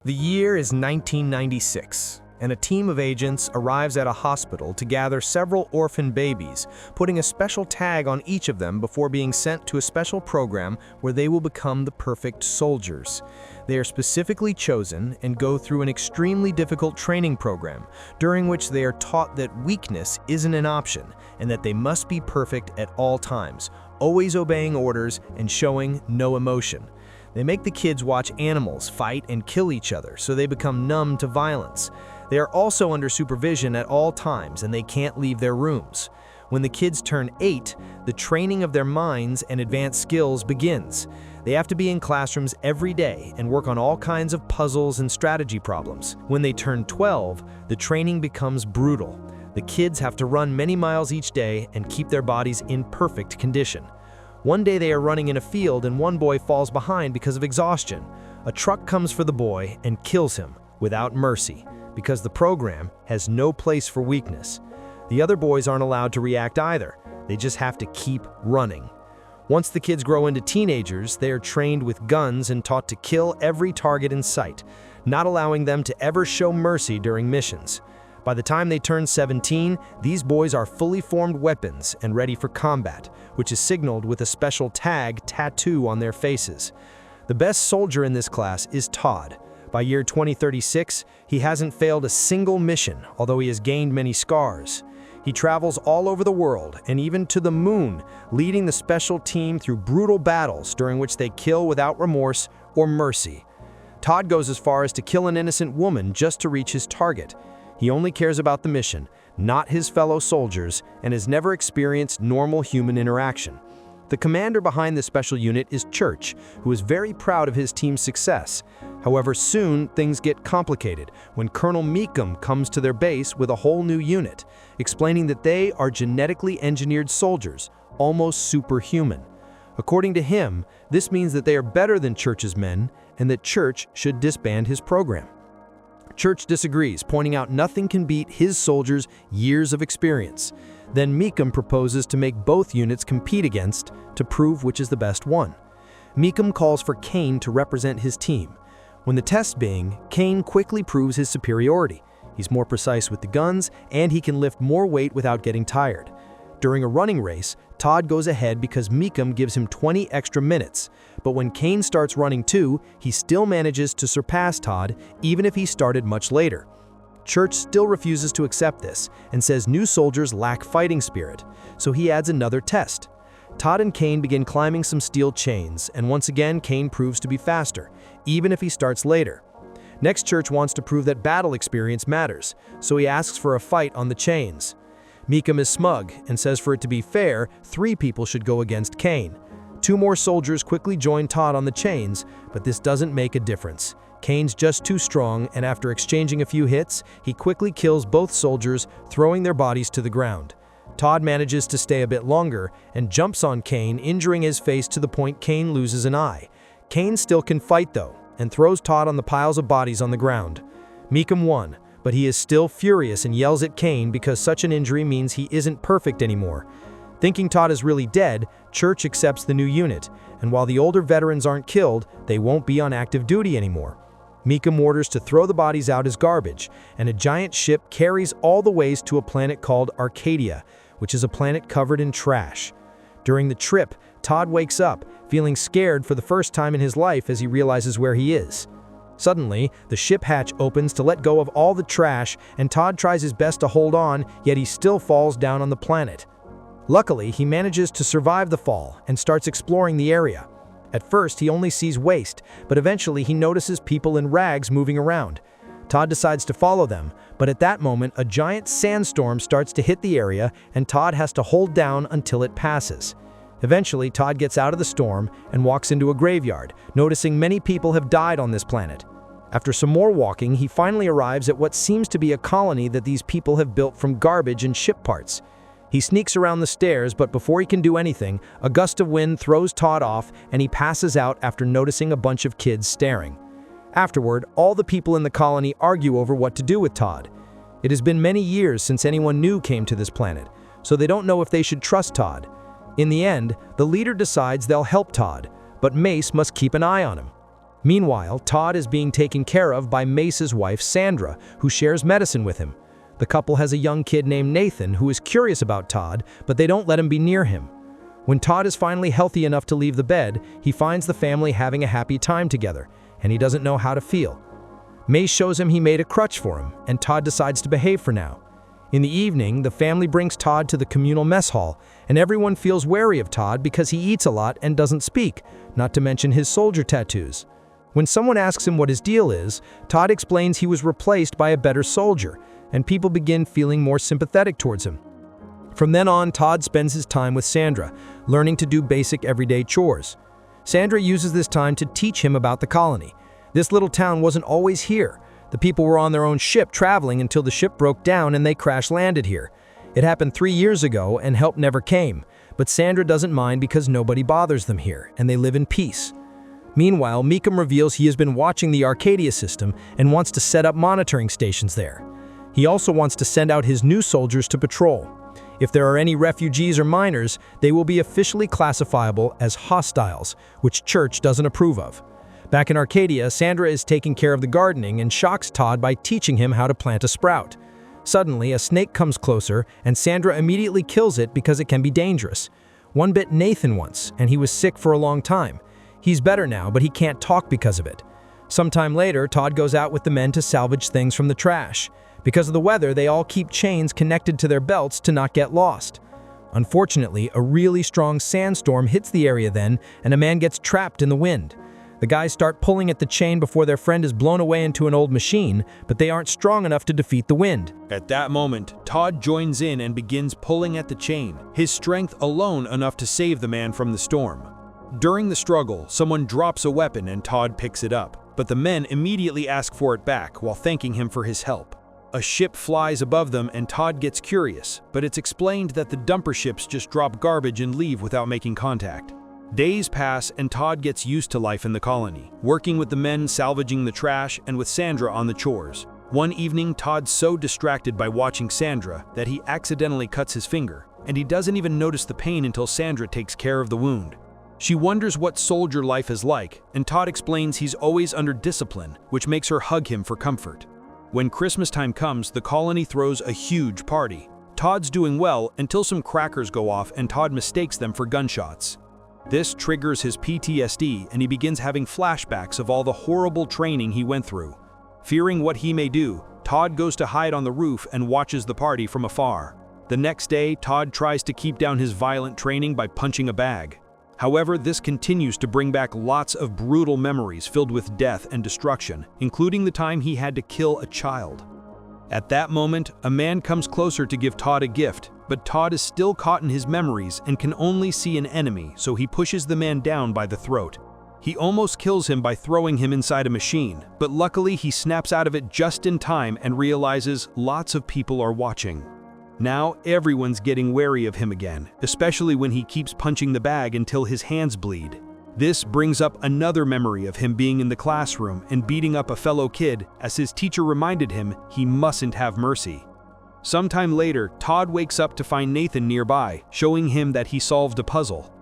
The year is 1996, and a team of agents arrives at a hospital to gather several orphan babies, putting a special tag on each of them before being sent to a special program where they will become the perfect soldiers. They are specifically chosen and go through an extremely difficult training program, during which they are taught that weakness isn't an option and that they must be perfect at all times, always obeying orders and showing no emotion. They make the kids watch animals fight and kill each other, so they become numb to violence. They are also under supervision at all times, and they can't leave their rooms. When the kids turn 8, the training of their minds and advanced skills begins. They have to be in classrooms every day and work on all kinds of puzzles and strategy problems. When they turn 12, the training becomes brutal. The kids have to run many miles each day and keep their bodies in perfect condition. One day they are running in a field and one boy falls behind because of exhaustion. A truck comes for the boy and kills him without mercy because the program has no place for weakness. The other boys aren't allowed to react either. They just have to keep running. Once the kids grow into teenagers, they are trained with guns and taught to kill every target in sight, not allowing them to ever show mercy during missions. By the time they turn 17, these boys are fully formed weapons and ready for combat, which is signaled with a special tag tattoo on their faces. The best soldier in this class is Todd. By year 2036, he hasn't failed a single mission, although he has gained many scars. He travels all over the world and even to the moon, leading the special team through brutal battles during which they kill without remorse or mercy. Todd goes as far as to kill an innocent woman just to reach his target. He only cares about the mission, not his fellow soldiers, and has never experienced normal human interaction. The commander behind this special unit is Church, who is very proud of his team's success. However, soon things get complicated when Colonel Meekum comes to their base with a whole new unit, explaining that they are genetically engineered soldiers, almost superhuman. According to him, this means that they are better than Church's men and that Church should disband his program. Church disagrees, pointing out nothing can beat his soldiers' years of experience. Then Meekum proposes to make both units compete to prove which is the best one. Meekum calls for Kane to represent his team. When the test being, Kane quickly proves his superiority. He's more precise with the guns, and he can lift more weight without getting tired. During a running race, Todd goes ahead because Meekum gives him 20 extra minutes. But when Kane starts running too, he still manages to surpass Todd, even if he started much later. Church still refuses to accept this and says new soldiers lack fighting spirit, so he adds another test. Todd and Kane begin climbing some steel chains, and once again Kane proves to be faster, even if he starts later. Next, Church wants to prove that battle experience matters, so he asks for a fight on the chains. Meekum is smug and says for it to be fair, 3 people should go against Kane. 2 more soldiers quickly join Todd on the chains, but this doesn't make a difference. Kane's just too strong, and after exchanging a few hits, he quickly kills both soldiers, throwing their bodies to the ground. Todd manages to stay a bit longer and jumps on Kane, injuring his face to the point Kane loses an eye. Kane still can fight though, and throws Todd on the piles of bodies on the ground. Meekum won, but he is still furious and yells at Kane because such an injury means he isn't perfect anymore. Thinking Todd is really dead, Church accepts the new unit, and while the older veterans aren't killed, they won't be on active duty anymore. Meekum orders to throw the bodies out as garbage, and a giant ship carries all the waste to a planet called Arcadia, which is a planet covered in trash. During the trip, Todd wakes up, feeling scared for the first time in his life as he realizes where he is. Suddenly, the ship hatch opens to let go of all the trash, and Todd tries his best to hold on, yet he still falls down on the planet. Luckily, he manages to survive the fall and starts exploring the area. At first, he only sees waste, but eventually he notices people in rags moving around. Todd decides to follow them, but at that moment, a giant sandstorm starts to hit the area, and Todd has to hold down until it passes. Eventually, Todd gets out of the storm and walks into a graveyard, noticing many people have died on this planet. After some more walking, he finally arrives at what seems to be a colony that these people have built from garbage and ship parts. He sneaks around the stairs, but before he can do anything, a gust of wind throws Todd off and he passes out after noticing a bunch of kids staring. Afterward, all the people in the colony argue over what to do with Todd. It has been many years since anyone new came to this planet, so they don't know if they should trust Todd. In the end, the leader decides they'll help Todd, but Mace must keep an eye on him. Meanwhile, Todd is being taken care of by Mace's wife, Sandra, who shares medicine with him. The couple has a young kid named Nathan who is curious about Todd, but they don't let him be near him. When Todd is finally healthy enough to leave the bed, he finds the family having a happy time together, and he doesn't know how to feel. Mace shows him he made a crutch for him, and Todd decides to behave for now. In the evening, the family brings Todd to the communal mess hall, and everyone feels wary of Todd because he eats a lot and doesn't speak, not to mention his soldier tattoos. When someone asks him what his deal is, Todd explains he was replaced by a better soldier, and people begin feeling more sympathetic towards him. From then on, Todd spends his time with Sandra, learning to do basic everyday chores. Sandra uses this time to teach him about the colony. This little town wasn't always here. The people were on their own ship traveling until the ship broke down and they crash-landed here. It happened 3 years ago and help never came, but Sandra doesn't mind because nobody bothers them here, and they live in peace. Meanwhile, Meekum reveals he has been watching the Arcadia system and wants to set up monitoring stations there. He also wants to send out his new soldiers to patrol. If there are any refugees or minors, they will be officially classifiable as hostiles, which Church doesn't approve of. Back in Arcadia, Sandra is taking care of the gardening and shocks Todd by teaching him how to plant a sprout. Suddenly, a snake comes closer, and Sandra immediately kills it because it can be dangerous. One bit Nathan once, and he was sick for a long time. He's better now, but he can't talk because of it. Sometime later, Todd goes out with the men to salvage things from the trash. Because of the weather, they all keep chains connected to their belts to not get lost. Unfortunately, a really strong sandstorm hits the area then, and a man gets trapped in the wind. The guys start pulling at the chain before their friend is blown away into an old machine, but they aren't strong enough to defeat the wind. At that moment, Todd joins in and begins pulling at the chain, his strength alone enough to save the man from the storm. During the struggle, someone drops a weapon and Todd picks it up, but the men immediately ask for it back while thanking him for his help. A ship flies above them and Todd gets curious, but it's explained that the dumper ships just drop garbage and leave without making contact. Days pass and Todd gets used to life in the colony, working with the men salvaging the trash and with Sandra on the chores. One evening, Todd's so distracted by watching Sandra that he accidentally cuts his finger, and he doesn't even notice the pain until Sandra takes care of the wound. She wonders what soldier life is like, and Todd explains he's always under discipline, which makes her hug him for comfort. When Christmas time comes, the colony throws a huge party. Todd's doing well until some crackers go off and Todd mistakes them for gunshots. This triggers his PTSD and he begins having flashbacks of all the horrible training he went through. Fearing what he may do, Todd goes to hide on the roof and watches the party from afar. The next day, Todd tries to keep down his violent training by punching a bag. However, this continues to bring back lots of brutal memories filled with death and destruction, including the time he had to kill a child. At that moment, a man comes closer to give Todd a gift, but Todd is still caught in his memories and can only see an enemy, so he pushes the man down by the throat. He almost kills him by throwing him inside a machine, but luckily he snaps out of it just in time and realizes lots of people are watching. Now everyone's getting wary of him again, especially when he keeps punching the bag until his hands bleed. This brings up another memory of him being in the classroom and beating up a fellow kid as his teacher reminded him he mustn't have mercy. Sometime later, Todd wakes up to find Nathan nearby, showing him that he solved a puzzle.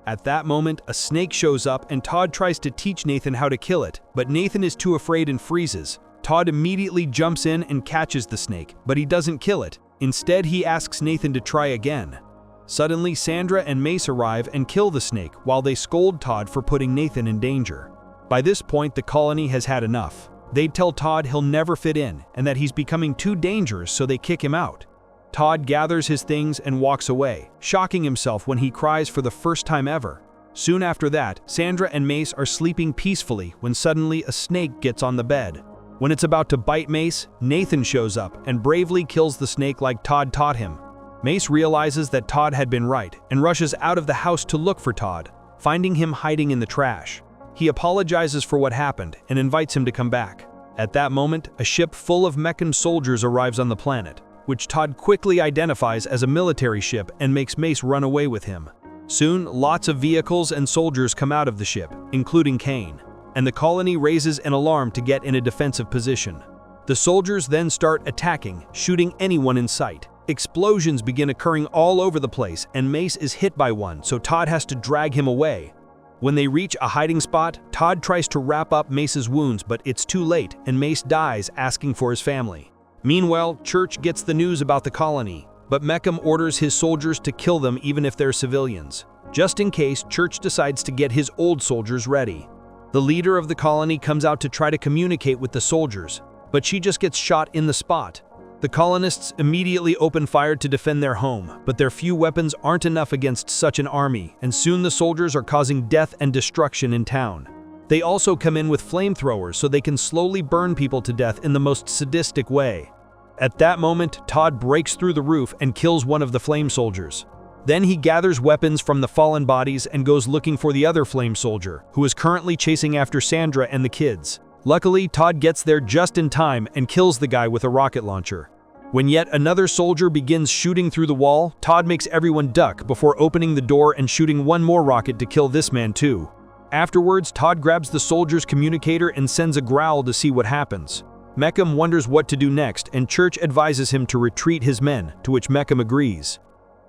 At that moment, a snake shows up and Todd tries to teach Nathan how to kill it, but Nathan is too afraid and freezes. Todd immediately jumps in and catches the snake, but he doesn't kill it. Instead, he asks Nathan to try again. Suddenly, Sandra and Mace arrive and kill the snake while they scold Todd for putting Nathan in danger. By this point, the colony has had enough. They tell Todd he'll never fit in and that he's becoming too dangerous, so they kick him out. Todd gathers his things and walks away, shocking himself when he cries for the first time ever. Soon after that, Sandra and Mace are sleeping peacefully when suddenly a snake gets on the bed. When it's about to bite Mace, Nathan shows up and bravely kills the snake like Todd taught him. Mace realizes that Todd had been right and rushes out of the house to look for Todd, finding him hiding in the trash. He apologizes for what happened and invites him to come back. At that moment, a ship full of Meccan soldiers arrives on the planet, which Todd quickly identifies as a military ship and makes Mace run away with him. Soon, lots of vehicles and soldiers come out of the ship, including Kane, and the colony raises an alarm to get in a defensive position. The soldiers then start attacking, shooting anyone in sight. Explosions begin occurring all over the place, and Mace is hit by one, so Todd has to drag him away. When they reach a hiding spot, Todd tries to wrap up Mace's wounds, but it's too late, and Mace dies asking for his family. Meanwhile, Church gets the news about the colony, but Meckham orders his soldiers to kill them even if they're civilians. Just in case, Church decides to get his old soldiers ready. The leader of the colony comes out to try to communicate with the soldiers, but she just gets shot in the spot. The colonists immediately open fire to defend their home, but their few weapons aren't enough against such an army, and soon the soldiers are causing death and destruction in town. They also come in with flamethrowers so they can slowly burn people to death in the most sadistic way. At that moment, Todd breaks through the roof and kills one of the flame soldiers. Then he gathers weapons from the fallen bodies and goes looking for the other flame soldier, who is currently chasing after Sandra and the kids. Luckily, Todd gets there just in time and kills the guy with a rocket launcher. When yet another soldier begins shooting through the wall, Todd makes everyone duck before opening the door and shooting one more rocket to kill this man too. Afterwards, Todd grabs the soldier's communicator and sends a growl to see what happens. Meckham wonders what to do next, and Church advises him to retreat his men, to which Meckham agrees.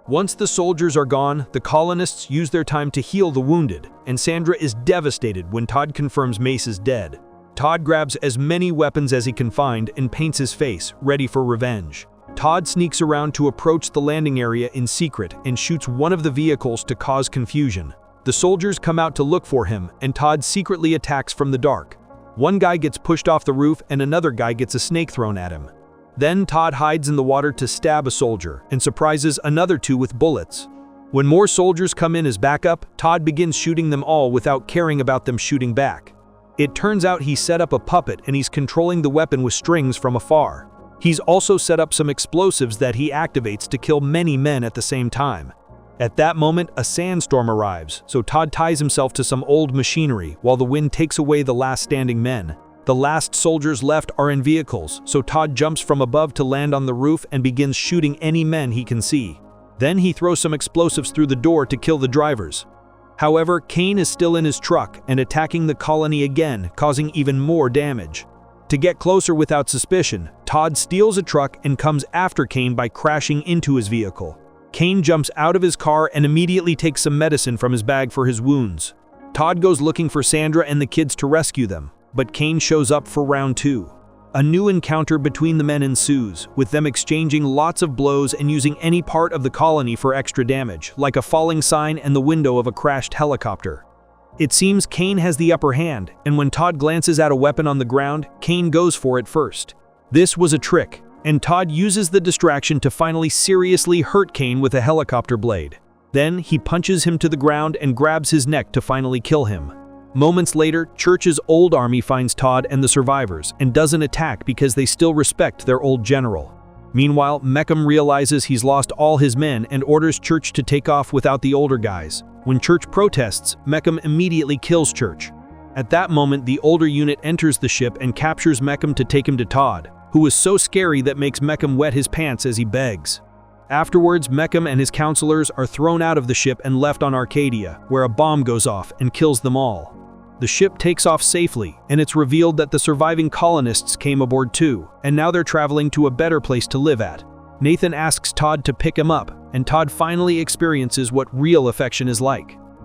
Once the soldiers are gone, the colonists use their time to heal the wounded, and Sandra is devastated when Todd confirms Mace is dead. Todd grabs as many weapons as he can find and paints his face, ready for revenge. Todd sneaks around to approach the landing area in secret and shoots one of the vehicles to cause confusion. The soldiers come out to look for him, and Todd secretly attacks from the dark. One guy gets pushed off the roof and another guy gets a snake thrown at him. Then Todd hides in the water to stab a soldier and surprises another two with bullets. When more soldiers come in as backup, Todd begins shooting them all without caring about them shooting back. It turns out he set up a puppet and he's controlling the weapon with strings from afar. He's also set up some explosives that he activates to kill many men at the same time. At that moment, a sandstorm arrives, so Todd ties himself to some old machinery while the wind takes away the last standing men. The last soldiers left are in vehicles, so Todd jumps from above to land on the roof and begins shooting any men he can see. Then he throws some explosives through the door to kill the drivers. However, Kane is still in his truck and attacking the colony again, causing even more damage. To get closer without suspicion, Todd steals a truck and comes after Kane by crashing into his vehicle. Kane jumps out of his car and immediately takes some medicine from his bag for his wounds. Todd goes looking for Sandra and the kids to rescue them, but Kane shows up for round 2. A new encounter between the men ensues, with them exchanging lots of blows and using any part of the colony for extra damage, like a falling sign and the window of a crashed helicopter. It seems Kane has the upper hand, and when Todd glances at a weapon on the ground, Kane goes for it first. This was a trick, and Todd uses the distraction to finally seriously hurt Kane with a helicopter blade. Then he punches him to the ground and grabs his neck to finally kill him. Moments later, Church's old army finds Todd and the survivors and doesn't attack because they still respect their old general. Meanwhile, Meckham realizes he's lost all his men and orders Church to take off without the older guys. When Church protests, Meckham immediately kills Church. At that moment, the older unit enters the ship and captures Meckham to take him to Todd, who is so scary that makes Meckham wet his pants as he begs. Afterwards, Meckham and his counselors are thrown out of the ship and left on Arcadia, where a bomb goes off and kills them all. The ship takes off safely, and it's revealed that the surviving colonists came aboard too, and now they're traveling to a better place to live at. Nathan asks Todd to pick him up, and Todd finally experiences what real affection is like.